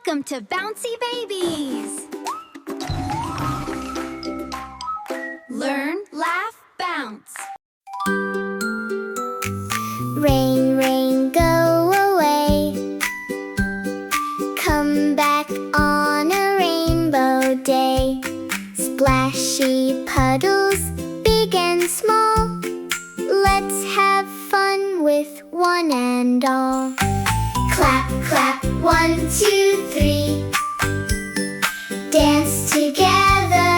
Welcome to Bouncy Babies! Learn, laugh, bounce. Rain, rain, go away. Come back on a rainbow day. Splashy puddles, big and small. Let's have fun with one and all. Clap, clap, 1, 2, 3. Dance together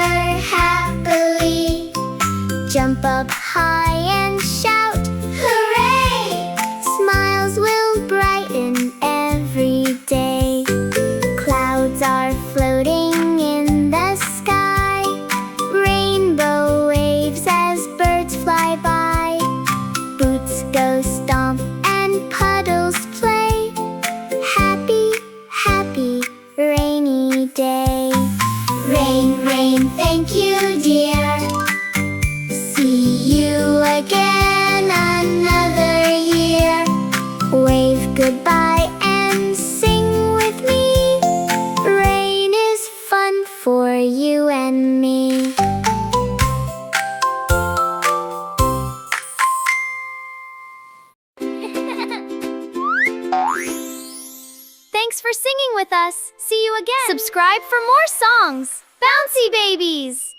happily. Jump up high and shout, hooray! Smiles will brighten every day. Clouds are floating in the sky. Rainbow waves as birds fly by. Boots go stomp and puddles play. Happy, happy, rainy day. Rain, rain, thank you, dear. See you again another year. Wave goodbye and sing with me. Rain is fun for you and me. Thanks for singing with us. See you again. Subscribe for more songs. Bouncy Babies!